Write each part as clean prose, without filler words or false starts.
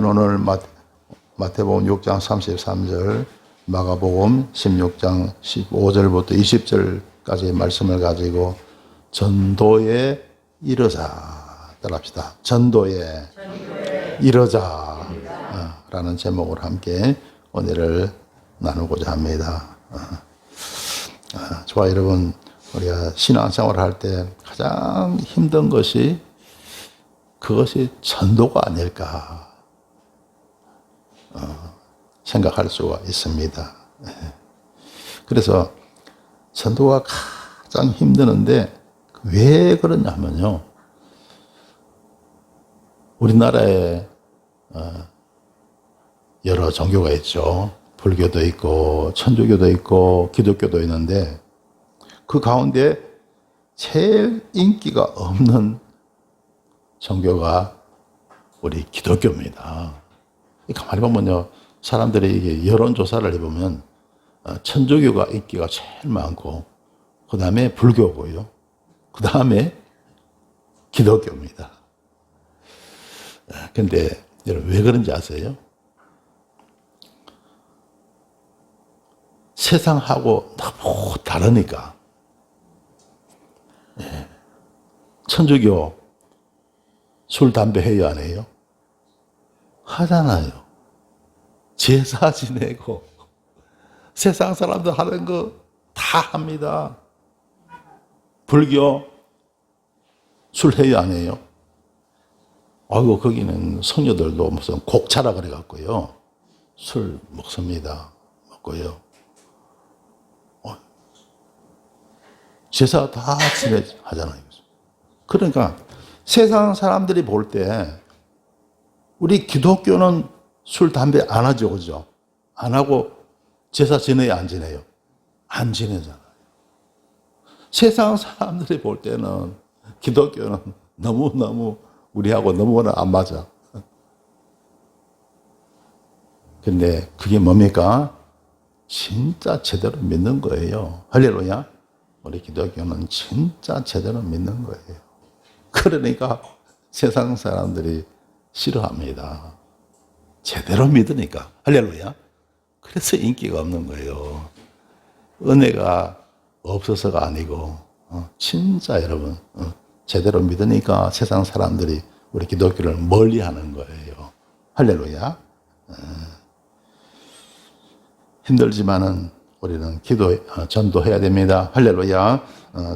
저는 오늘 마태복음 6장 33절, 마가복음 16장 15절부터 20절까지의 말씀을 가지고 전도에 이르자, 따라합시다. 전도에 이르자 라는 제목으로 함께 오늘을 나누고자 합니다. 좋아, 여러분, 우리가 신앙생활을 할 때 가장 힘든 것이 그것이 전도가 아닐까 생각할 수가 있습니다. 그래서 전도가 가장 힘드는데 왜 그러냐면요, 우리나라에 여러 종교가 있죠. 불교도 있고 천주교도 있고 기독교도 있는데 그 가운데 제일 인기가 없는 종교가 우리 기독교입니다. 가만히 보면요, 사람들이 이게 여론조사를 해보면 천주교가 인기가 제일 많고 그 다음에 불교고요, 그 다음에 기독교입니다. 근데 여러분, 왜 그런지 아세요? 세상하고 너무 다르니까. 천주교 술, 담배 해요, 안 해요? 하잖아요. 제사 지내고 세상 사람들 하는 거 다 합니다. 불교 술 해요, 안 해요? 아이고, 거기는 성녀들도 무슨 곡차라 그래갖고요, 술 먹습니다. 먹고요. 제사 다 하잖아요. 그러니까 세상 사람들이 볼 때 우리 기독교는 술, 담배 안 하죠, 그죠? 안 하고 제사 지내요, 안 지내요? 안 지내잖아요. 세상 사람들이 볼 때는 기독교는 너무너무 우리하고 너무나 안 맞아. 근데 그게 뭡니까? 진짜 제대로 믿는 거예요. 할렐루야. 우리 기독교는 진짜 제대로 믿는 거예요. 그러니까 세상 사람들이 싫어합니다. 제대로 믿으니까. 할렐루야. 그래서 인기가 없는 거예요. 은혜가 없어서가 아니고 진짜 여러분 제대로 믿으니까 세상 사람들이 우리 기독교를 멀리하는 거예요. 할렐루야. 힘들지만은 우리는 전도해야 됩니다. 할렐루야.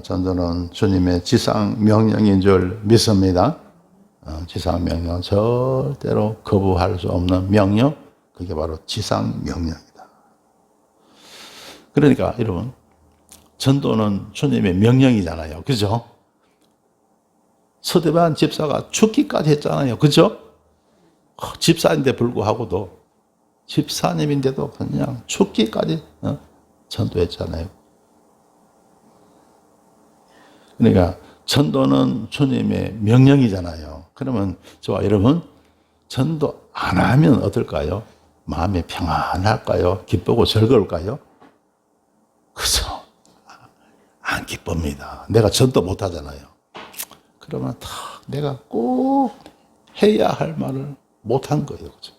전도는 주님의 지상 명령인 줄 믿습니다. 지상 명령, 절대로 거부할 수 없는 명령, 그게 바로 지상 명령이다. 그러니까 여러분, 전도는 주님의 명령이잖아요. 그죠? 서대반 집사가 죽기까지 했잖아요. 그죠? 집사인데 불구하고도, 집사님인데도 그냥 죽기까지 전도했잖아요. 그러니까 전도는 주님의 명령이잖아요. 그러면 저와 여러분, 전도 안 하면 어떨까요? 마음이 평안할까요? 기쁘고 즐거울까요? 그죠? 안 기쁩니다. 내가 전도 못 하잖아요. 그러면 내가 꼭 해야 할 말을 못 한 거예요. 그죠?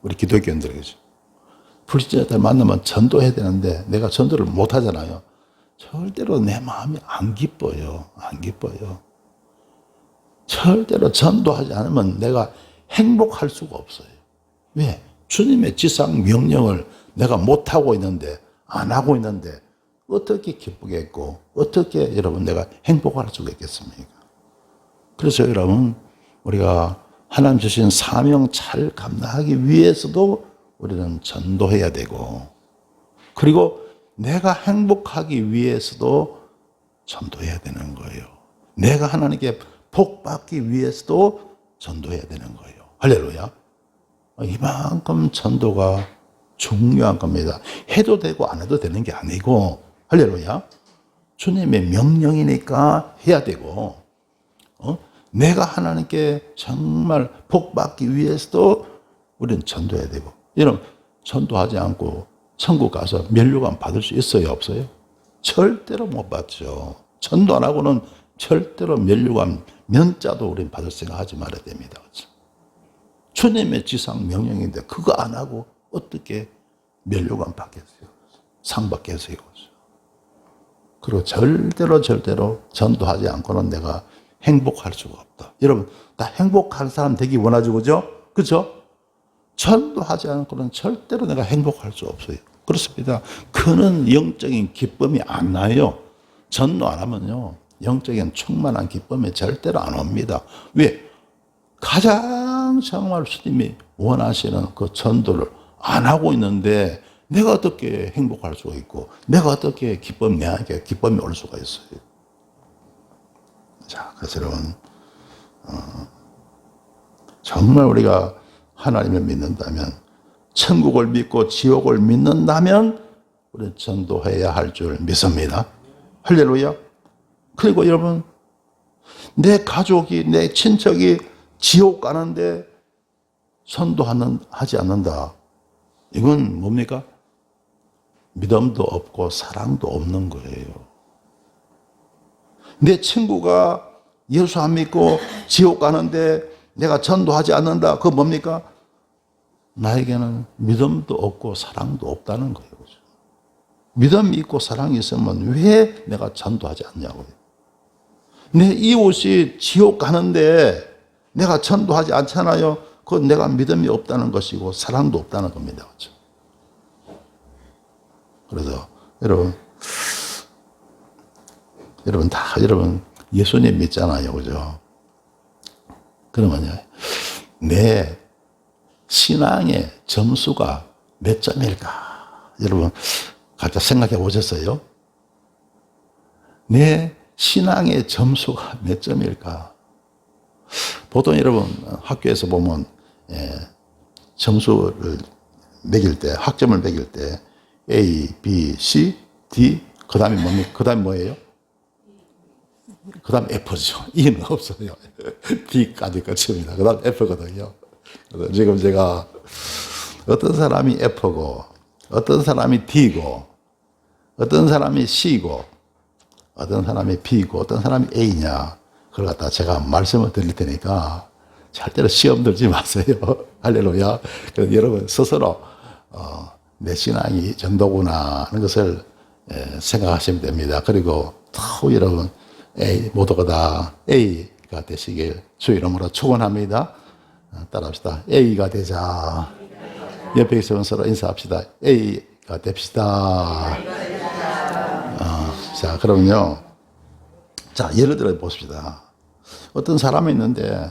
우리 기독교인들, 그죠? 불신자들 만나면 전도해야 되는데 내가 전도를 못 하잖아요. 절대로 내 마음이 안 기뻐요. 안 기뻐요. 절대로 전도하지 않으면 내가 행복할 수가 없어요. 왜? 주님의 지상 명령을 내가 못 하고 있는데, 안 하고 있는데 어떻게 기쁘겠고 어떻게 여러분 내가 행복할 수가 있겠습니까? 그래서 여러분, 우리가 하나님 주신 사명 잘 감당하기 위해서도 우리는 전도해야 되고, 그리고 내가 행복하기 위해서도 전도해야 되는 거예요. 내가 하나님께 복 받기 위해서도 전도해야 되는 거예요. 할렐루야. 이만큼 전도가 중요한 겁니다. 해도 되고 안 해도 되는 게 아니고, 할렐루야. 주님의 명령이니까 해야 되고, 내가 하나님께 정말 복 받기 위해서도 우리는 전도해야 되고. 여러분, 전도하지 않고 천국 가서 면류관 받을 수 있어요, 없어요? 절대로 못 받죠. 전도 안 하고는 절대로 면류관 면자도 우리는 받을 생각하지 말아야 됩니다. 주님의 지상 명령인데 그거 안 하고 어떻게 면류관 받겠어요? 상 받겠어요? 그리고 절대로 전도하지 않고는 내가 행복할 수가 없다. 여러분, 다 행복한 사람 되기 원하죠, 그죠? 그죠? 전도하지 않고는 절대로 내가 행복할 수 없어요. 그렇습니다. 그는 영적인 기쁨이 안 나요. 전도 안 하면요, 영적인 충만한 기쁨이 절대로 안 옵니다. 왜? 가장 정말 주님이 원하시는 그 전도를 안 하고 있는데 내가 어떻게 행복할 수가 있고 내가 어떻게 내에게 기쁨이 올 수가 있어요. 자, 그래서 여러분, 정말 우리가 하나님을 믿는다면, 천국을 믿고 지옥을 믿는다면 우리는 전도해야 할 줄 믿습니다. 할렐루야. 그리고 여러분, 내 가족이, 내 친척이 지옥 가는데 전도하지 않는다. 이건 뭡니까? 믿음도 없고 사랑도 없는 거예요. 내 친구가 예수 안 믿고 지옥 가는데 내가 전도하지 않는다. 그거 뭡니까? 나에게는 믿음도 없고 사랑도 없다는 거예요. 믿음이 있고 사랑이 있으면 왜 내가 전도하지 않냐고요. 내 이웃이 지옥 가는데 내가 전도하지 않잖아요. 그건 내가 믿음이 없다는 것이고 사랑도 없다는 겁니다. 그렇죠? 그래서 여러분 예수님 믿잖아요. 그죠? 그러면요, 내 신앙의 점수가 몇 점일까? 여러분, 각자 생각해 보셨어요? 내 신앙의 점수가 몇 점일까? 보통 여러분 학교에서 보면 점수를 매길 때, 학점을 매길 때 A, B, C, D, 그 다음에 뭡니까? 그 다음에 뭐예요? 그 다음 F죠. E는 없어요. D까지 끝입니다. 그 다음 F거든요. 그래서 지금 제가 어떤 사람이 F고, 어떤 사람이 D고, 어떤 사람이 C고, 어떤 사람이 B고, 어떤 사람이 A냐, 그걸 갖다 제가 말씀을 드릴 테니까 절대로 시험 들지 마세요. 할렐루야. 그래서 여러분 스스로 내 신앙이 이 정도구나 하는 것을 생각하시면 됩니다. 그리고 또 여러분 모두가 다 A가 되시길 주 이름으로 축원합니다. 따라합시다. A가 되자. 옆에 있으면 서로 인사합시다. A가 됩시다. 자, 그러면요. 자, 예를 들어 보십시다. 어떤 사람이 있는데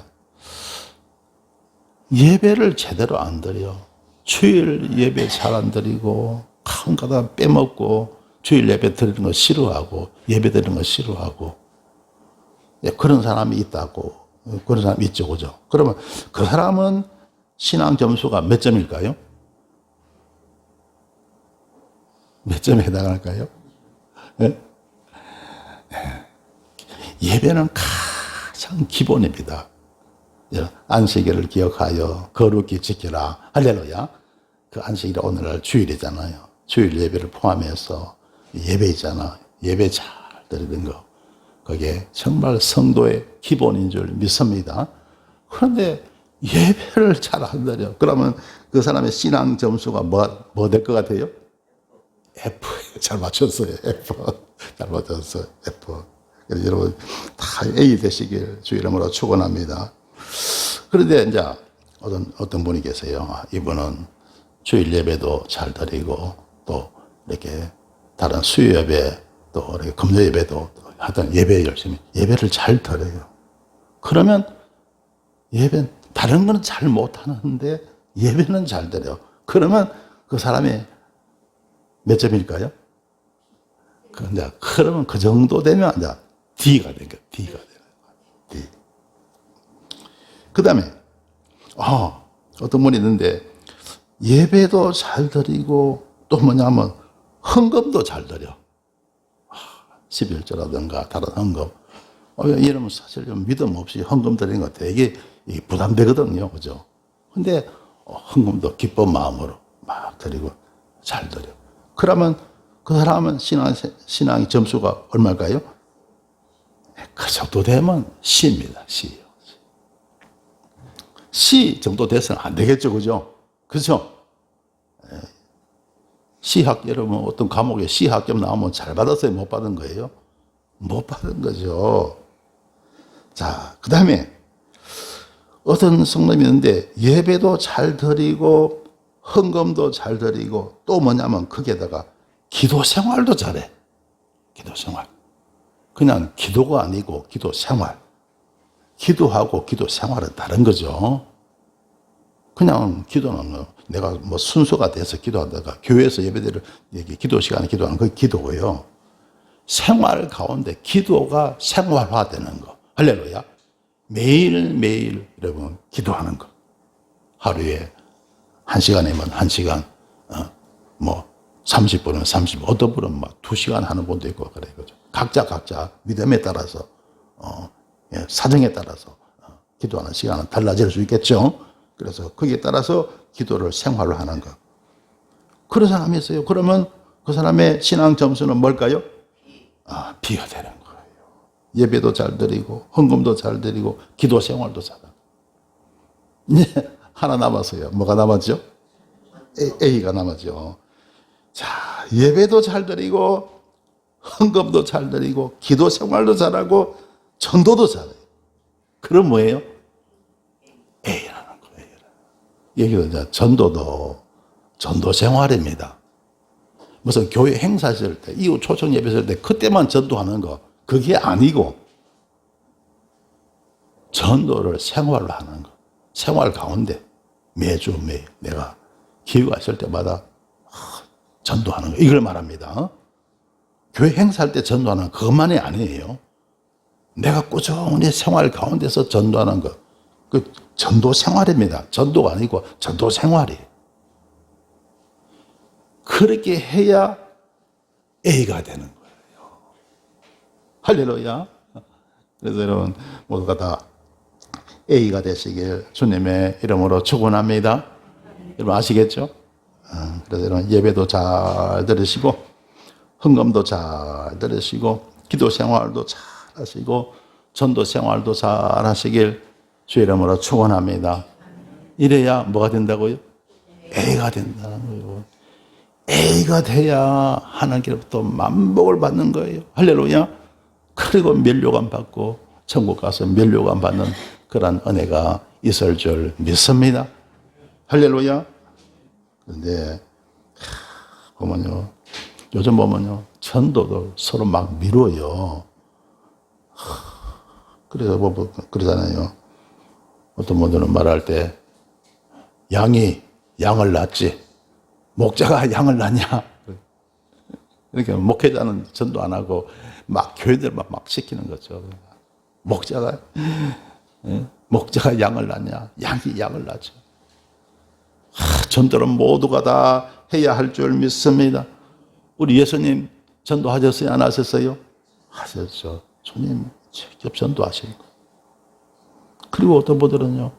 예배를 제대로 안 드려. 주일 예배 잘 안 드리고 가끔가다 빼먹고 주일 예배 드리는 거 싫어하고 예배 드리는 거 싫어하고, 그런 사람이 있다고. 그런 사람이 있죠. 그죠? 그러면 그 사람은 신앙 점수가 몇 점일까요? 몇 점에 해당할까요? 네? 예배는 가장 기본입니다. 안식일을 기억하여 거룩히 지켜라. 할렐루야. 그 안식일이 오늘날 주일이잖아요. 주일 예배를 포함해서 예배이잖아. 예배 잘 드리는 거. 그게 정말 성도의 기본인 줄 믿습니다. 그런데 예배를 잘 안 드려. 그러면 그 사람의 신앙 점수가 뭐 될 것 같아요? F. 잘 맞췄어요. F. 잘 맞췄어요. F. 그래서 여러분 다 A 되시길 주 이름으로 축원합니다. 그런데 이제 어떤 분이 계세요. 이분은 주일 예배도 잘 드리고 또 이렇게 다른 수요 예배 또 이렇게 금요 예배도 하여튼 예배 열심히 예배를 잘 드려요. 그러면 다른 거는 잘 못하는데 예배는 잘 드려. 그러면 그 사람이 몇 점일까요? 그러면 그 정도 되면 이제 D가 되는 거야. D가 되는 거야. D. 그 다음에 어떤 분이 있는데 예배도 잘 드리고 또 뭐냐면 헌금도 잘 드려. 11조라든가 다른 헌금. 이러면 사실 좀 믿음 없이 헌금 드리는 거 되게 부담되거든요. 그죠? 근데 헌금도 기쁜 마음으로 막 드리고 잘 드려. 그러면 그 사람은 신앙의 점수가 얼마일까요? 그 정도 되면 C입니다. C. C 정도 돼서는 안 되겠죠. 그죠? 그죠? C학, 여러분, 어떤 과목에 C학점 나오면 잘 받았어요? 못 받은 거예요? 못 받은 거죠. 자, 그 다음에 어떤 성도님이 있는데 예배도 잘 드리고 헌금도 잘 드리고 또 뭐냐면 거기에다가 기도 생활도 잘해. 기도 생활. 그냥 기도가 아니고 기도 생활. 기도하고 기도 생활은 다른 거죠. 그냥 기도는 내가 뭐 순서가 돼서 기도하다가 교회에서 예배드릴 기도 시간에 기도하는 그 기도고요. 생활 가운데 기도가 생활화되는 거. 할렐루야. 매일매일 여러분 기도하는 거. 하루에 1시간이면 1시간, 뭐 30분은 30분, 어떤 분은 막 2시간 하는 분도 있고 그래. 그죠. 각자 믿음에 따라서, 사정에 따라서 기도하는 시간은 달라질 수 있겠죠. 그래서 거기에 따라서 기도를 생활로 하는 거. 그런 사람이 있어요. 그러면 그 사람의 신앙 점수는 뭘까요? B가 되는 거예요. 예배도 잘 드리고 헌금도 잘 드리고 기도 생활도 잘하고. 이제 하나 남았어요. 뭐가 남았죠? A가 남았죠. 자, 예배도 잘 드리고 헌금도 잘 드리고 기도 생활도 잘하고 전도도 잘해요. 그럼 뭐예요? A라는 거예요. 여기도 이제 전도 생활입니다. 무슨 교회 행사 있을 때, 이후 초청 예배 있을 때 그때만 전도하는 거 그게 아니고 전도를 생활로 하는 거. 생활 가운데 매주 매일 내가 기회가 있을 때마다 전도하는 거. 이걸 말합니다. 교회 행사할 때 전도하는 거 그것만이 아니에요. 내가 꾸준히 생활 가운데서 전도하는 거. 그 전도 생활입니다. 전도가 아니고 전도 생활이에요. 그렇게 해야 A가 되는 거예요. 할렐루야. 그래서 여러분 모두가 다 A가 되시길 주님의 이름으로 축원합니다. 여러분 아시겠죠? 그래서 여러분 예배도 잘 들으시고 헌금도 잘 들으시고 기도 생활도 잘 하시고 전도 생활도 잘 하시길 주의 이름으로 축원합니다. 이래야 뭐가 된다고요? A가 된다는 거예요. A가 돼야 하나님께로부터 만복을 받는 거예요. 할렐루야. 그리고 면류관 받고 천국 가서 면류관 받는 그런 은혜가 있을 줄 믿습니다. 할렐루야. 그런데 보면요, 요즘 보면요, 전도도 서로 막 미뤄요. 그래서 뭐 그러잖아요. 어떤 분들은 말할 때 양이 양을 낳지 목자가 양을 낳냐. 그러니까 목회자는 전도 안 하고 막 교회들만 막 시키는 거죠. 목자가 양을 낳냐, 양이 양을 낳죠. 전도는 모두가 다 해야 할 줄 믿습니다. 우리 예수님 전도하셨어요? 안 하셨어요? 하셨죠. 주님 직접 전도하신 거. 그리고 어떤 분들은요,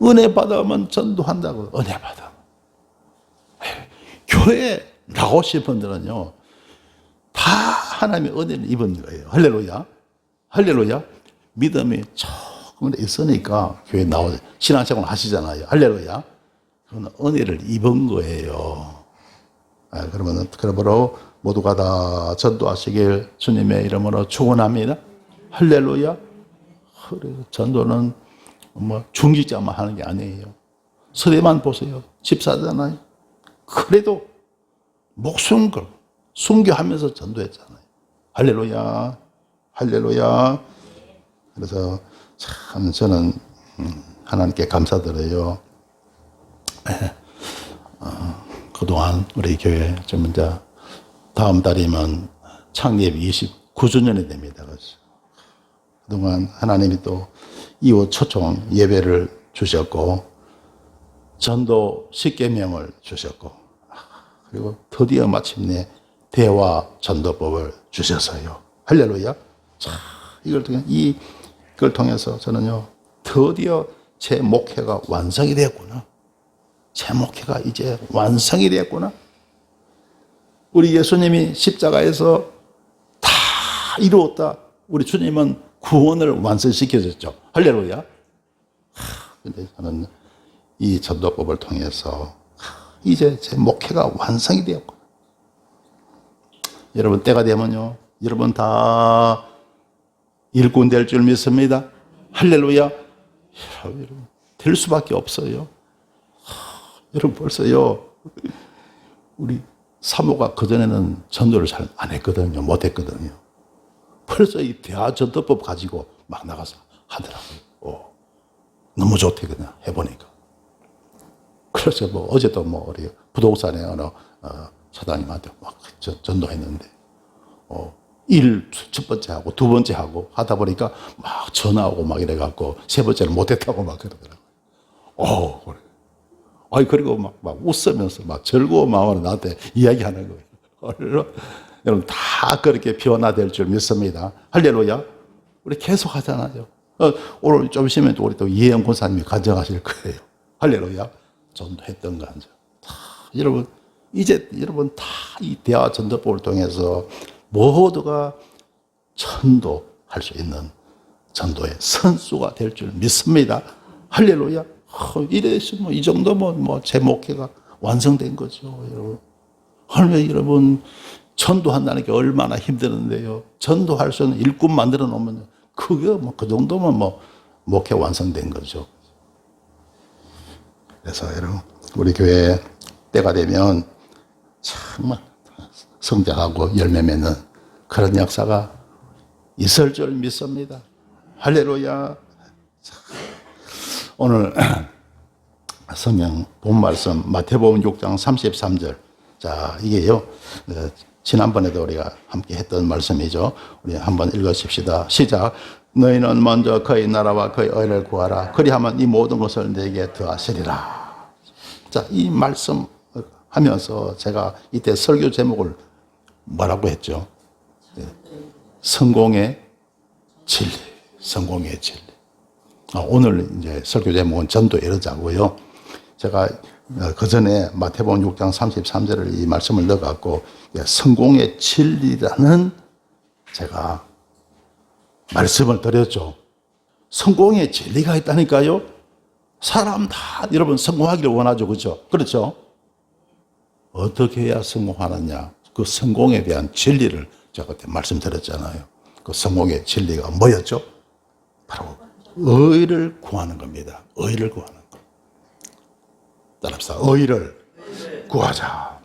은혜 받으면 전도한다고. 은혜 받으면. 교회 나오신 분들은요, 다 하나님의 은혜를 입은 거예요. 할렐루야. 할렐루야. 믿음이 조금 있으니까 교회 나오세요. 신앙생활 하시잖아요. 할렐루야. 그건 은혜를 입은 거예요. 그러면 그러므로 모두가 다 전도하시길 주님의 이름으로 축원합니다. 할렐루야. 전도는 뭐 중직자만 하는 게 아니에요. 서대만 보세요. 집사잖아요. 그래도 목숨 걸고 순교하면서 전도했잖아요. 할렐루야. 할렐루야. 그래서 참 저는 하나님께 감사드려요. 그동안 우리 교회 좀 이제 다음 달이면 창립 29주년이 됩니다. 그래서 그동안 하나님이 또 이후 초청 예배를 주셨고 전도 10계명을 주셨고 그리고 드디어 마침내 대화 전도법을 주셨어요. 할렐루야. 자, 이걸 통해서 저는요, 드디어 제 목회가 완성이 되었구나. 제 목회가 이제 완성이 되었구나. 우리 예수님이 십자가에서 다 이루었다. 우리 주님은 구원을 완성시켜줬죠. 할렐루야. 근데 저는 이 전도법을 통해서 이제 제 목회가 완성이 되었고, 여러분 때가 되면요, 여러분 다 일꾼 될 줄 믿습니다. 할렐루야. 여러분 될 수밖에 없어요. 여러분 벌써요, 우리 사모가 그전에는 전도를 잘 안 했거든요. 못 했거든요. 벌써 이 대화전도법 가지고 막 나가서 하더라고요. 너무 좋대, 그냥 해보니까. 그래서 뭐 어제도 뭐 우리 부동산에 어느 사장님한테 막 전도했는데, 첫 번째 하고 두 번째 하고 하다 보니까 막 전화 오고 막 이래갖고 세 번째는 못했다고 막 그러더라고요. 그래. 아이, 그리고 막 웃으면서 막 즐거운 마음으로 나한테 이야기하는 거예요. 여러분 다 그렇게 변화될 줄 믿습니다. 할렐루야. 우리 계속 하잖아요. 오늘 좀 있으면 우리 또 이혜영 권사님이 간증하실 거예요. 할렐루야. 전도했던 거 한죠. 여러분 이제 여러분 다 이 대화 전도법을 통해서 모두가 전도할 수 있는 전도의 선수가 될 줄 믿습니다. 할렐루야. 이랬으면 이 정도면 뭐 제 목회가 완성된 거죠, 여러분. 할렐루야. 여러분 전도한다는 게 얼마나 힘드는데요. 전도할 수 있는 일꾼 만들어 놓으면 그게 뭐 그 정도면 뭐 목회 완성된 거죠. 그래서 여러분 우리 교회 때가 되면 정말 성장하고 열매 맺는 그런 역사가 있을 줄 믿습니다. 할렐루야. 오늘 성경 본 말씀 마태복음 6장 33절. 자, 이게요, 지난번에도 우리가 함께 했던 말씀이죠. 우리 한번 읽으십시다. 시작. 너희는 먼저 그의 나라와 그의 의를 구하라. 그리하면 이 모든 것을 내게 더하시리라. 자, 이 말씀 하면서 제가 이때 설교 제목을 뭐라고 했죠? 성공의 진리. 성공의 진리. 오늘 이제 설교 제목은 전도 이러자고요. 제가 그 전에 마태복음 6장 33절을 이 말씀을 넣어갖고 성공의 진리라는 제가 말씀을 드렸죠. 성공의 진리가 있다니까요. 사람 다 여러분 성공하기를 원하죠. 그렇죠? 그렇죠? 어떻게 해야 성공하느냐. 그 성공에 대한 진리를 제가 그때 말씀드렸잖아요. 그 성공의 진리가 뭐였죠? 바로 의를 구하는 겁니다. 의를 구하는 것. 따라합시다. 의를 구하자.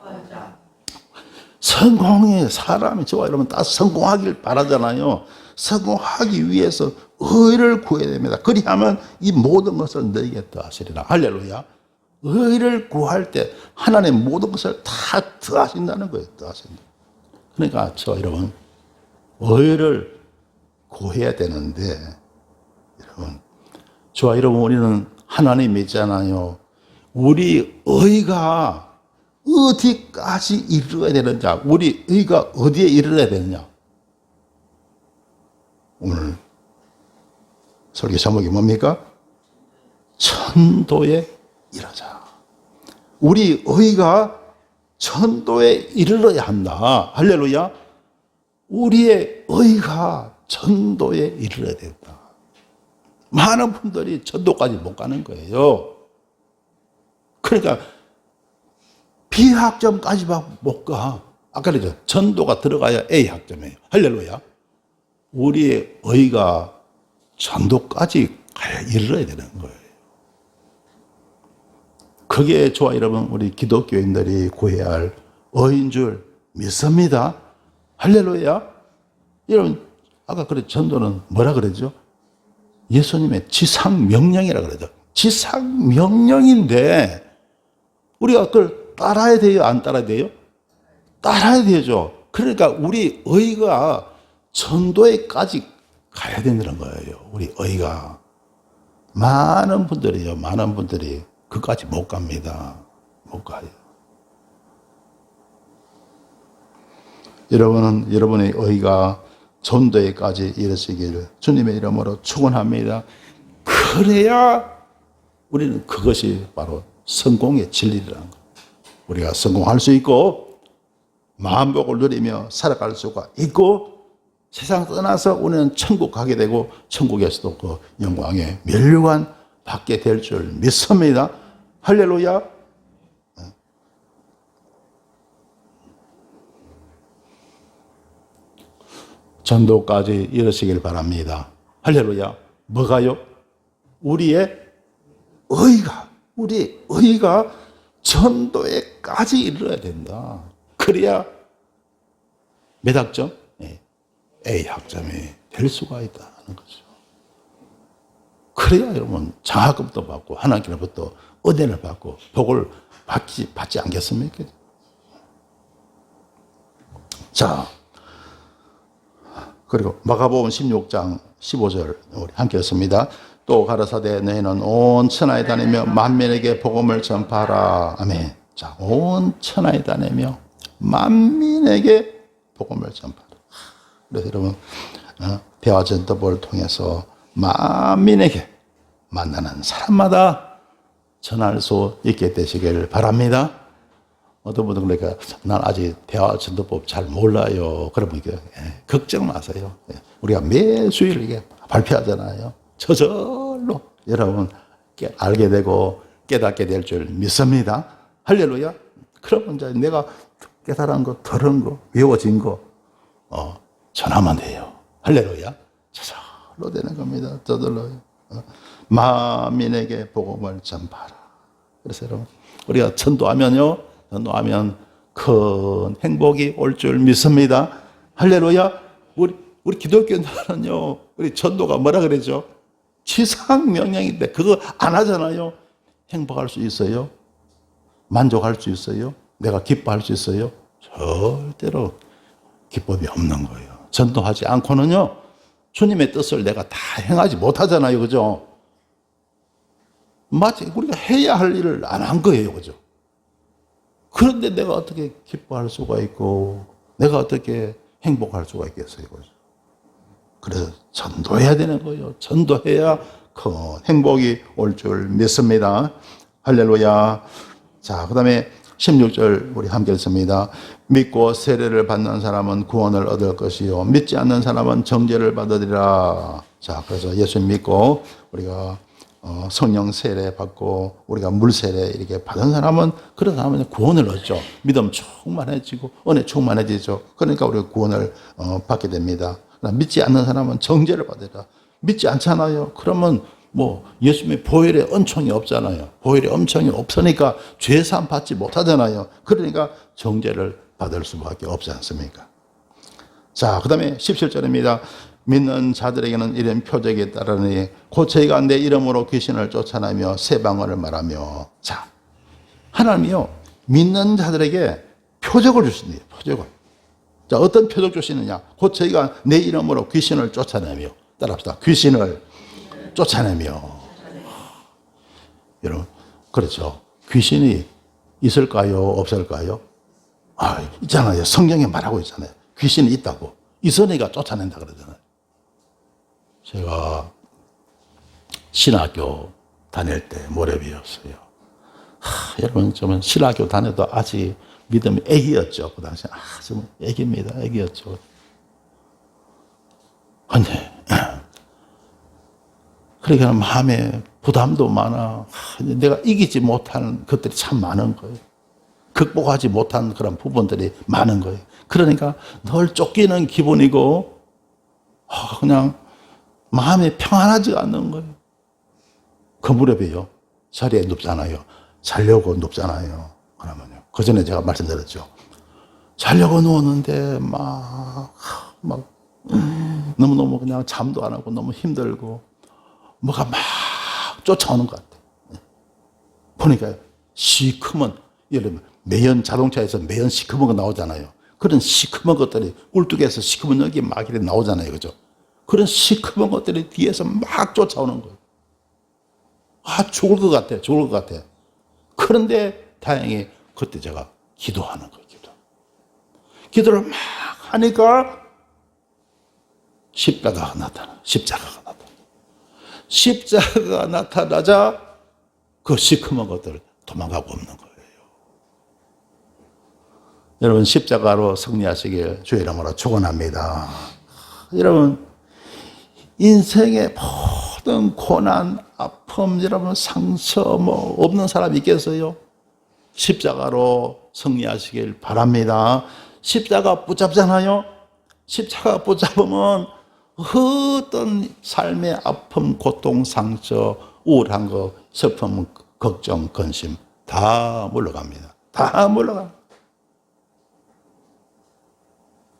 성공에 사람이 저와 여러분 다 성공하길 바라잖아요. 성공하기 위해서 의를 구해야 됩니다. 그리하면 이 모든 것을 너에게 더하시리라. 할렐루야. 의를 구할 때 하나님 모든 것을 다 더하신다는 거예요. 더하신다. 그러니까 저 여러분 의를 구해야 되는데, 여러분 저와 여러분 우리는 하나님 믿잖아요. 우리 의가 어디까지 이르러야 되느냐, 우리 의가 어디에 이르러야 되느냐. 오늘 설교 제목이 뭡니까? 천도에 이르자. 우리 의가 천도에 이르러야 한다. 할렐루야. 우리의 의가 천도에 이르러야 된다. 많은 분들이 천도까지 못 가는 거예요. 그러니까 B학점까지 못 가. 아까 그랬죠. 전도가 들어가야 A학점이에요. 할렐루야. 우리의 의가 전도까지 가야 이르러야 되는 거예요. 그게 저와 여러분 우리 기독교인들이 구해야 할 의인 줄 믿습니다. 할렐루야. 여러분 아까 그랬죠. 전도는 뭐라 그랬죠? 예수님의 지상명령이라 그러죠. 지상명령인데 우리가 그걸 따라야 돼요? 안 따라야 돼요? 따라야 되죠. 그러니까 우리 의가 전도에까지 가야 되는 거예요. 우리 의가. 많은 분들이 그까지 못 갑니다. 못 가요. 여러분은 여러분의 의가 전도에까지 이르시기를 주님의 이름으로 축원합니다. 그래야 우리는 그것이 바로 성공의 진리라는 것. 우리가 성공할 수 있고 만복을 누리며 살아갈 수가 있고 세상 떠나서 우리는 천국 가게 되고 천국에서도 그 영광의 멸류관 받게 될 줄 믿습니다. 할렐루야. 전도까지 이르시길 바랍니다. 할렐루야. 뭐가요? 우리의 의가 전도에까지 이르러야 된다. 그래야 몇 학점? A 학점이 될 수가 있다는 거죠. 그래야 여러분 장학금도 받고 하나님께로부터 은혜를 받고 복을 받지 않겠습니까? 자, 그리고 마가복음 16장 15절 우리 함께 읽습니다. 또 가라사대 너희는 온 천하에 다니며 만민에게 복음을 전파하라. 아멘. 자, 온 천하에 다니며 만민에게 복음을 전파하라. 그래서 여러분 대화 전도법을 통해서 만민에게 만나는 사람마다 전할 수 있게 되시길 바랍니다. 어떤 분들은 그러니까 난 아직 대화 전도법 잘 몰라요. 그러면 걱정 마세요. 우리가 매주일 이게 발표하잖아요. 저절로 여러분 알게 되고 깨닫게 될 줄 믿습니다. 할렐루야. 그러면 이제 내가 깨달은 거, 들은 거, 외워진 거 전하면 돼요. 할렐루야. 저절로 되는 겁니다. 저절로요. 만민에게 복음을 전파하라. 그래서 여러분 우리가 전도하면 큰 행복이 올 줄 믿습니다. 할렐루야. 우리 기독교인들은요, 우리 전도가 뭐라 그러죠? 지상명령인데 그거 안 하잖아요. 행복할 수 있어요? 만족할 수 있어요? 내가 기뻐할 수 있어요? 절대로 기쁨이 없는 거예요. 전도하지 않고는요, 주님의 뜻을 내가 다 행하지 못하잖아요. 그죠? 마치 우리가 해야 할 일을 안 한 거예요. 그죠? 그런데 내가 어떻게 기뻐할 수가 있고, 내가 어떻게 행복할 수가 있겠어요. 그죠? 그래서 전도해야 되는 거예요. 전도해야 큰 행복이 올 줄 믿습니다. 할렐루야. 자, 그 다음에 16절 우리 함께 읽습니다. 믿고 세례를 받는 사람은 구원을 얻을 것이요 믿지 않는 사람은 정죄를 받으리라. 자, 그래서 예수 믿고 우리가 성령 세례 받고 우리가 물 세례 이렇게 받은 사람은 그런 사람은 구원을 얻죠. 믿음 충만해지고 은혜 충만해지죠. 그러니까 우리가 구원을 받게 됩니다. 믿지 않는 사람은 정죄를 받으리라. 믿지 않잖아요. 그러면 뭐 예수님의 보혈의 은총이 없잖아요. 보혈의 은총이 없으니까 죄사함 받지 못하잖아요. 그러니까 정죄를 받을 수밖에 없지 않습니까? 자, 그 다음에 17절입니다. 믿는 자들에게는 이런 표적이 따르니 곧 저희가 내 이름으로 귀신을 쫓아내며 새 방언을 말하며. 자, 하나님이요 믿는 자들에게 표적을 주신대요. 표적을. 자, 어떤 표적 주시느냐? 곧 저희가 내 이름으로 귀신을 쫓아내며. 따라합시다. 귀신을 쫓아내며. 여러분, 그렇죠. 귀신이 있을까요? 없을까요? 있잖아요. 성경에 말하고 있잖아요. 귀신이 있다고. 있으니까 쫓아낸다 그러잖아요. 제가 신학교 다닐 때 모래비였어요. 여러분, 저는 신학교 다녀도 아직 믿음이 애기였죠. 그 당시에 좀 애기입니다. 애기였죠. 근데 그러니까 마음에 부담도 많아. 내가 이기지 못하는 것들이 참 많은 거예요. 극복하지 못한 그런 부분들이 많은 거예요. 그러니까 늘 쫓기는 기분이고 그냥 마음이 평안하지가 않는 거예요. 그 무렵에요. 자리에 눕잖아요. 자려고 눕잖아요. 그러면요. 그 전에 제가 말씀드렸죠. 자려고 누웠는데 너무너무 그냥 잠도 안 하고 너무 힘들고 뭐가 막 쫓아오는 것 같아. 보니까 시커먼, 예를 들면 매연 자동차에서 매연 시커먼 거 나오잖아요. 그런 시커먼 것들이 꿀뚝에서 시커먼 여기 막 이렇게 나오잖아요. 그죠? 그런 시커먼 것들이 뒤에서 막 쫓아오는 거예요. 죽을 것 같아. 죽을 것 같아. 그런데 다행히 그때 제가 기도하는 거예요. 기도를 막 하니까 십자가가 나타나. 십자가가 나타나자 그 시커먼 것들 도망가고 없는 거예요. 여러분, 십자가로 승리하시길 주의 이름으로 축원합니다. 여러분, 인생의 모든 고난, 아픔, 여러분 상처 뭐 없는 사람 있겠어요? 십자가로 승리하시길 바랍니다. 십자가 붙잡잖아요. 십자가 붙잡으면 어떤 삶의 아픔, 고통, 상처, 우울한 거, 슬픔, 걱정, 근심 다 물러갑니다. 다 물러갑니다.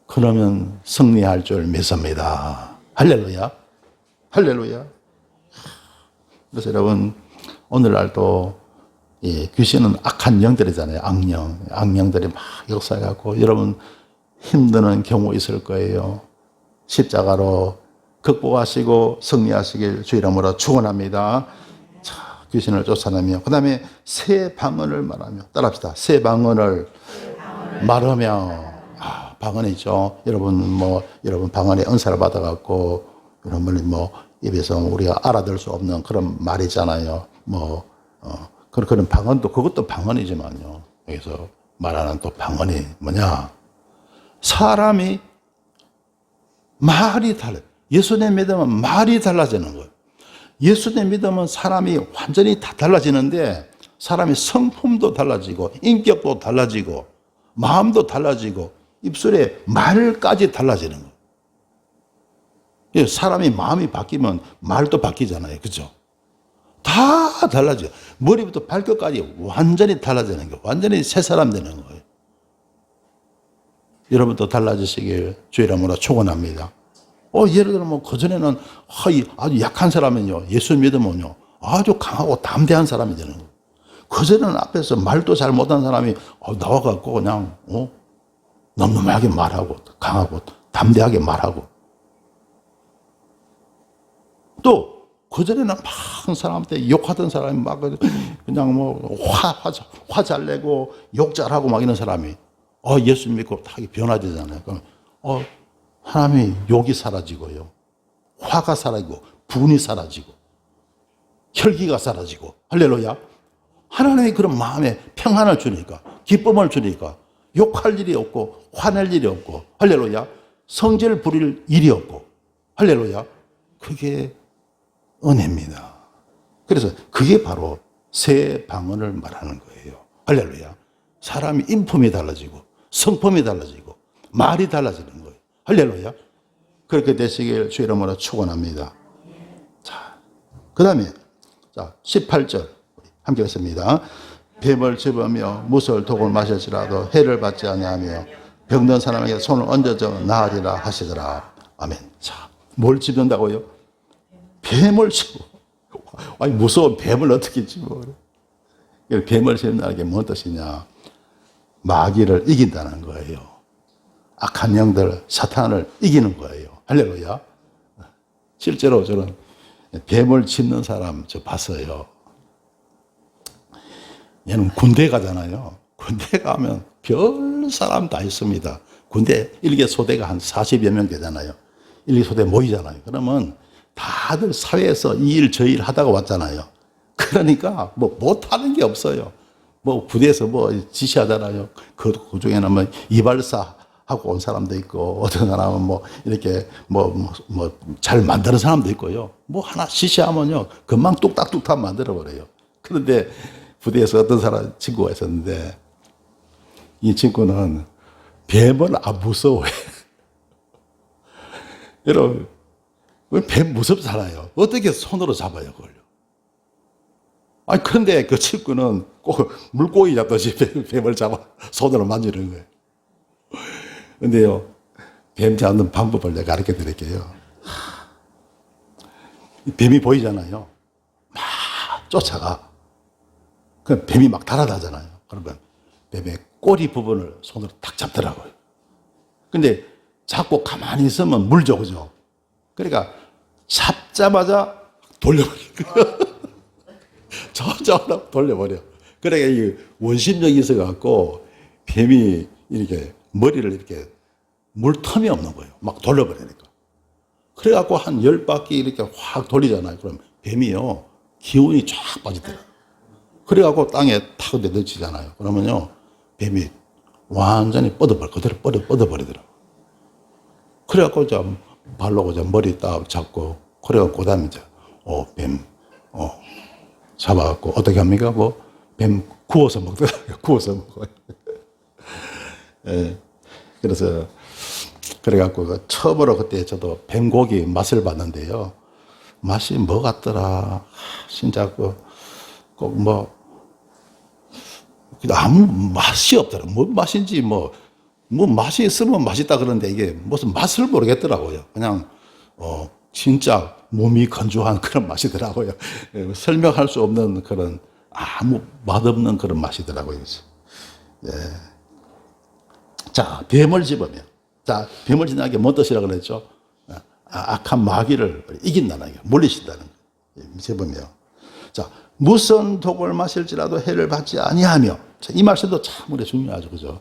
그러면 승리할 줄 믿습니다. 할렐루야. 할렐루야. 그래서 여러분 오늘날도 귀신은 악한 영들이잖아요. 악령들이 막 역사해갖고 여러분 힘드는 경우 있을 거예요. 십자가로 극복하시고 승리하시길 주 이름으로 축원합니다. 자, 귀신을 쫓아내며 그 다음에 새 방언을 말하며 따라합시다. 새 방언을 말하며 방언이죠. 여러분 방언의 은사를 받아갖고 여러분이 입에서 우리가 알아들 수 없는 그런 말이잖아요. 그런 방언도 그것도 방언이지만요. 여기서 말하는 또 방언이 뭐냐? 사람이 말이 달라. 예수님 믿으면 말이 달라지는 거예요. 예수님 믿으면 사람이 완전히 다 달라지는데 사람이 성품도 달라지고 인격도 달라지고 마음도 달라지고 입술에 말까지 달라지는 거예요. 사람이 마음이 바뀌면 말도 바뀌잖아요. 그죠? 다 달라져요. 머리부터 발끝까지 완전히 달라지는 거예요. 완전히 새 사람 되는 거예요. 여러분도 달라지시길 주 이름으로 축원합니다. 예를 들면 그전에는 아주 약한 사람은요, 예수 믿으면요, 아주 강하고 담대한 사람이 되는 거예요. 그전에는 앞에서 말도 잘 못한 사람이 나와갖고 그냥 놈놈하게 말하고 강하고 담대하게 말하고 또 그전에는 막 사람한테 욕하던 사람이 막 그냥 화 잘 내고 욕 잘하고 막 이런 사람이 예수 믿고 다 변화되잖아요. 그럼 하나님의 욕이 사라지고요. 화가 사라지고 분이 사라지고 혈기가 사라지고 할렐루야. 하나님의 그런 마음에 평안을 주니까 기쁨을 주니까 욕할 일이 없고 화낼 일이 없고 할렐루야. 성질 부릴 일이 없고 할렐루야. 그게 은혜입니다. 그래서 그게 바로 새 방언을 말하는 거예요. 할렐루야. 사람이 인품이 달라지고 성품이 달라지고 말이 달라지는 거예요. 할렐루야. 그렇게 되시길 주 이름으로 축원합니다. 자, 그 다음에 18절 함께 읽습니다. 뱀을 집으며 무서울 독을 마실지라도 해를 받지 아니하며 병든 사람에게 손을 얹어져 나으리라 하시더라. 아멘. 자, 뭘 집는다고요? 뱀을 집어. 아니 무서운 뱀을 어떻게 집어? 뱀을 집는다는 게 뭔 뜻이냐? 마귀를 이긴다는 거예요. 악한 영들, 사탄을 이기는 거예요. 할렐루야. 실제로 저는 뱀을 짚는 사람 저 봤어요. 얘는 군대 가잖아요. 군대 가면 별 사람 다 있습니다. 군대 일개 소대가 한 40여 명 되잖아요. 일개 소대 모이잖아요. 그러면 다들 사회에서 이 일 저 일 하다가 왔잖아요. 그러니까 못하는 게 없어요. 부대에서 지시하잖아요. 그 중에는 이발사 하고 온 사람도 있고, 어떤 사람은 이렇게 잘 만드는 사람도 있고요. 하나 지시하면요, 금방 뚝딱뚝딱 만들어버려요. 그런데 부대에서 어떤 친구가 있었는데, 이 친구는 뱀을 안 무서워해. 여러분, 뱀 무섭잖아요. 어떻게 손으로 잡아요, 그걸요? 그런데 그 친구는 꼭 물고기 잡듯이 뱀을 잡아 손으로 만지는 거예요. 근데요, 뱀 잡는 방법을 내가 가르쳐 드릴게요. 뱀이 보이잖아요. 막 쫓아가. 그럼 뱀이 막 달아나잖아요. 그러면 뱀의 꼬리 부분을 손으로 탁 잡더라고요. 근데 잡고 가만히 있으면 물죠, 그죠? 그러니까 잡자마자 돌려버려. 저쪽으로 돌려버려. 그러니까 이 원심력이 있어갖고 뱀이 이렇게 머리를 이렇게 물 틈이 없는 거예요. 막 돌려버리니까. 그래갖고 한 10바퀴 이렇게 확 돌리잖아요. 그럼 뱀이요, 기운이 쫙 빠지더라고요. 그래갖고 땅에 탁 내려치잖아요. 그러면요, 뱀이 완전히 그대로 뻗어버리더라고요. 그래갖고 발로 머리 딱 잡고, 그래갖고 그 다음에 뱀, 잡아갖고 어떻게 합니까? 뭐 뱀 구워서 먹더라고요. 구워서 먹어요. 예. 그래서 그래갖고 처음으로 그때 저도 뱀고기 맛을 봤는데요. 맛이 뭐 같더라. 진짜 꼭 뭐 아무 맛이 없더라. 뭐 맛인지 뭐 맛이 있으면 맛있다 그러는데 이게 무슨 맛을 모르겠더라고요. 그냥 진짜 몸이 건조한 그런 맛이더라고요. 설명할 수 없는 그런 아무 맛없는 그런 맛이더라고요. 예. 자, 뱀을 집으면, 자, 뱀을 지나게 뭔 뜻이라 그랬죠? 악한 마귀를 이긴다는 게 물리신다는 거. 집으며. 자, 무슨 독을 마실지라도 해를 받지 아니하며. 자, 이 말씀도 참 우리 중요하죠, 그죠?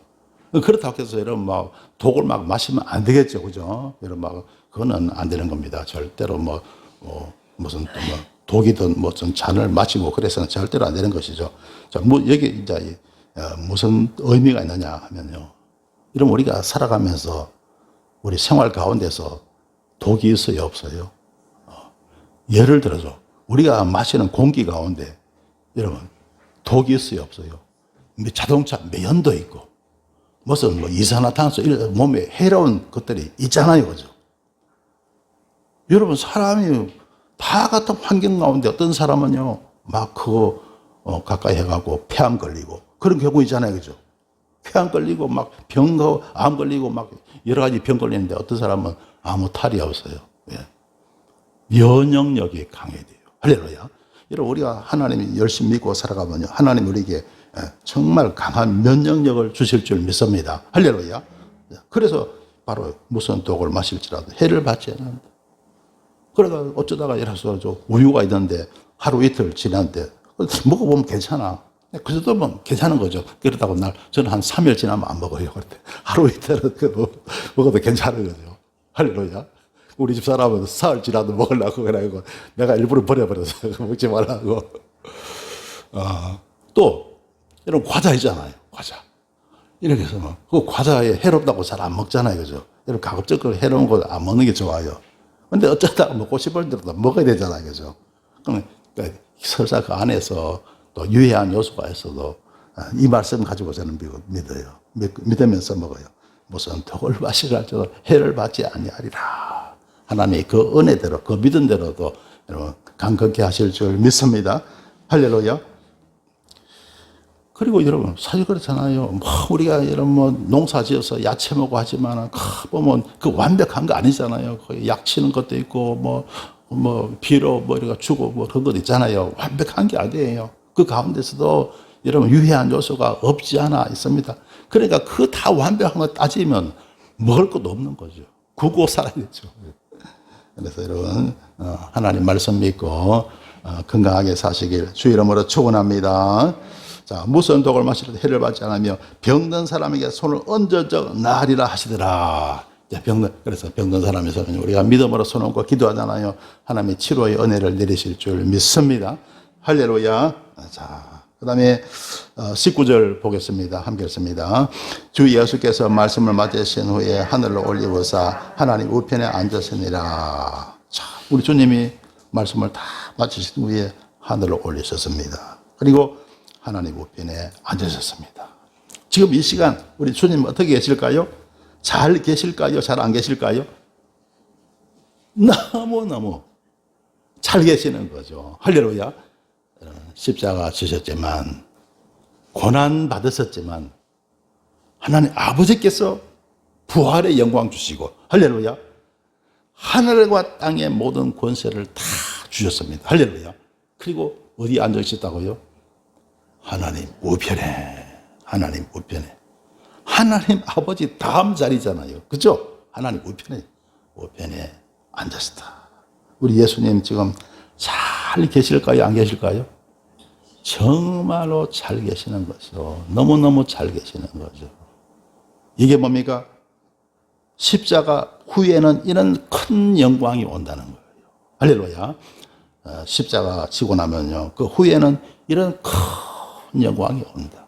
그렇다고 해서 여러분 막 독을 막 마시면 안 되겠죠, 그죠? 여러분 막 그거는 안 되는 겁니다. 절대로 무슨 또 독이든 무슨 잔을 마시고 그래서는 절대로 안 되는 것이죠. 자, 여기 이제 무슨 의미가 있느냐 하면요. 이러면 우리가 살아가면서 우리 생활 가운데서 독이 있어요, 없어요? 예를 들어서 우리가 마시는 공기 가운데 여러분 독이 있어요, 없어요? 자동차 매연도 있고 무슨 이산화탄소 이런 몸에 해로운 것들이 있잖아요, 그죠? 여러분 사람이 다 같은 환경 가운데 어떤 사람은요 막 그거 가까이 해가지고 폐암 걸리고 그런 경우 있잖아요, 그죠? 폐암 걸리고 막 암 걸리고 막 여러 가지 병 걸리는데 어떤 사람은 아무 탈이 없어요. 예. 면역력이 강해야 돼요. 할렐루야. 여러분 우리가 하나님 열심히 믿고 살아가면요 하나님 우리에게 정말 강한 면역력을 주실 줄 믿습니다. 할렐루야. 그래서 바로 무슨 독을 마실지라도 해를 받지 않는다. 그러다가 어쩌다가 이래서 우유가 있는데 하루 이틀 지났는데 먹어보면 괜찮아. 그 정도면 괜찮은 거죠. 그러다고 저는 한 3일 지나면 안 먹어요. 하루 이틀은 먹어도 괜찮은 거죠. 할렐루야. 우리 집 사람은 사흘 지나도 먹으려고 그래가지고 내가 일부러 버려버려서 먹지 말라고. 또 이런 과자 있잖아요. 과자. 이렇게 해서 그 과자에 해롭다고 잘 안 먹잖아요. 그죠? 이런 가급적 해로운 거 안 먹는 게 좋아요. 근데 어쩌다가 먹고 싶을 때도 먹어야 되잖아요. 그죠? 그럼 설사 그 안에서 또 유해한 요소가 있어도 이 말씀 가지고 저는 믿어요. 믿으면서 먹어요. 무슨 독을 마시랄지라도 해를 받지 아니하리라. 하나님이 그 은혜대로 그 믿은 대로도 여러분 강건케 하실 줄 믿습니다. 할렐루야. 그리고 여러분 사실 그렇잖아요. 우리가 여러분 농사 지어서 야채 먹고 하지만 보면 그 완벽한 거 아니잖아요. 거기 약 치는 것도 있고 비료 이렇게 주고 그런 것 있잖아요. 완벽한 게 아니에요. 그 가운데서도 여러분 유해한 요소가 없지 않아 있습니다. 그러니까 그 다 완벽한 거 따지면 먹을 것도 없는 거죠. 구고 살아야죠. 그래서 여러분 하나님 말씀 믿고 건강하게 사시길 주 이름으로 축원합니다. 자, 무슨 독을 마시려도 해를 받지 않으며 병든 사람에게 손을 얹어져 나으리라 하시더라. 그래서 병든 사람에서 우리가 믿음으로 손 얹고 기도하잖아요. 하나님의 치료의 은혜를 내리실 줄 믿습니다. 할렐루야. 자, 그 다음에 19절 보겠습니다. 함께 읽습니다. 주 예수께서 말씀을 맞으신 후에 하늘로 올리고사 하나님 우편에 앉으시니라. 자, 우리 주님이 말씀을 다 마치신 후에 하늘로 올리셨습니다. 그리고 하나님 우편에 앉으셨습니다. 지금 이 시간 우리 주님 어떻게 계실까요? 잘 계실까요? 잘 안 계실까요? 너무너무 잘 계시는 거죠. 할렐루야. 십자가 지셨지만 고난 받으셨지만 하나님 아버지께서 부활의 영광 주시고 할렐루야. 하늘과 땅의 모든 권세를 다 주셨습니다. 할렐루야. 그리고 어디 앉으셨다고요? 하나님 우편에. 하나님 우편에. 하나님 아버지 다음 자리잖아요. 그죠? 하나님 우편에 앉으셨다. 우리 예수님 지금 잘 계실까요? 안 계실까요? 정말로 잘 계시는 거죠. 너무너무 잘 계시는 거죠. 이게 뭡니까? 십자가 후에는 이런 큰 영광이 온다는 거예요. 할렐루야. 십자가 지고 나면요. 그 후에는 이런 큰 영광이 온다.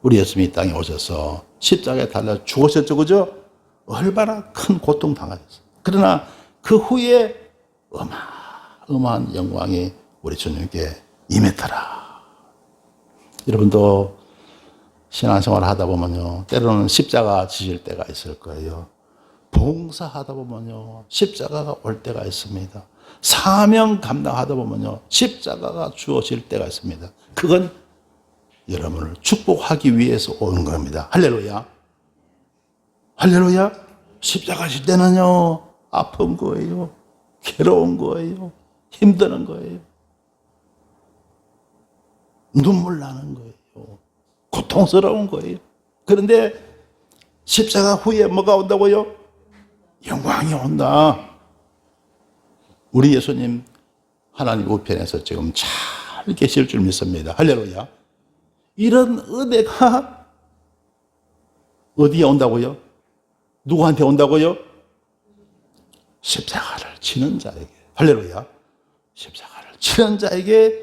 우리 예수님이 이 땅에 오셔서 십자가에 달려 죽으셨죠. 그죠? 얼마나 큰 고통 당하셨어요. 그러나 그 후에 어마어마한 영광이 우리 주님께 임했더라. 여러분도 신앙생활 하다 보면요, 때로는 십자가 지실 때가 있을 거예요. 봉사하다 보면요, 십자가가 올 때가 있습니다. 사명 감당하다 보면요, 십자가가 주어질 때가 있습니다. 그건 여러분을 축복하기 위해서 오는 겁니다. 할렐루야. 할렐루야. 십자가 질 때는요, 아픈 거예요. 괴로운 거예요. 힘드는 거예요. 눈물 나는 거예요. 고통스러운 거예요. 그런데 십자가 후에 뭐가 온다고요? 영광이 온다. 우리 예수님 하나님 우편에서 지금 잘 계실 줄 믿습니다. 할렐루야. 이런 은혜가 어디에 온다고요? 누구한테 온다고요? 십자가를 치는 자에게. 할렐루야. 십자가를 치는 자에게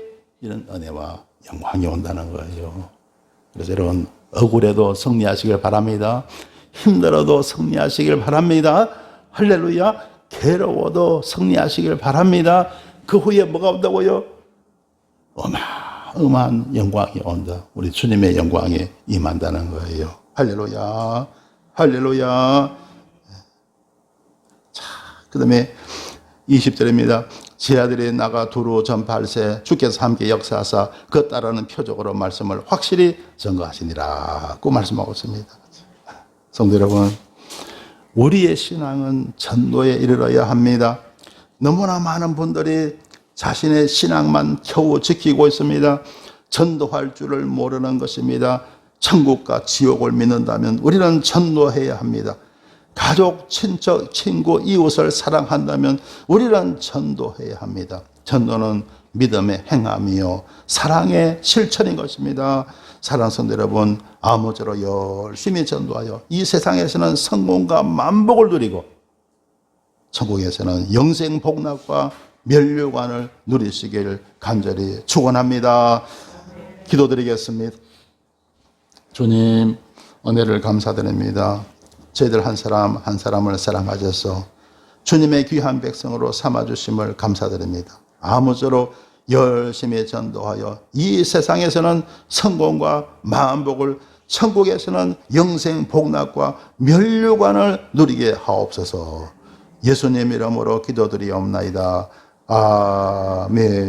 이런 은혜와 영광이 온다는 거예요. 그래서 여러분, 억울해도 승리하시길 바랍니다. 힘들어도 승리하시길 바랍니다. 할렐루야. 괴로워도 승리하시길 바랍니다. 그 후에 뭐가 온다고요? 어마어마한 영광이 온다. 우리 주님의 영광이 임한다는 거예요. 할렐루야. 할렐루야. 자, 그 다음에 20절입니다. 제 아들이 나가 두루 전파할세 주께서 함께 역사하사 그 따르는 표적으로 말씀을 확실히 증거하시니라고 말씀하고 있습니다. 성도 여러분, 우리의 신앙은 전도에 이르러야 합니다. 너무나 많은 분들이 자신의 신앙만 겨우 지키고 있습니다. 전도할 줄을 모르는 것입니다. 천국과 지옥을 믿는다면 우리는 전도해야 합니다. 가족, 친척, 친구, 이웃을 사랑한다면 우리는 전도해야 합니다. 전도는 믿음의 행함이요 사랑의 실천인 것입니다. 사랑하는 성도 여러분, 아무쪼록 열심히 전도하여 이 세상에서는 성공과 만복을 누리고 천국에서는 영생 복락과 면류관을 누리시길 간절히 축원합니다. 기도드리겠습니다. 주님, 은혜를 감사드립니다. 저희들 한 사람 한 사람을 사랑하셔서 주님의 귀한 백성으로 삼아주심을 감사드립니다. 아무쪼록 열심히 전도하여 이 세상에서는 성공과 만복을, 천국에서는 영생 복락과 면류관을 누리게 하옵소서. 예수님 이름으로 기도드리옵나이다. 아멘.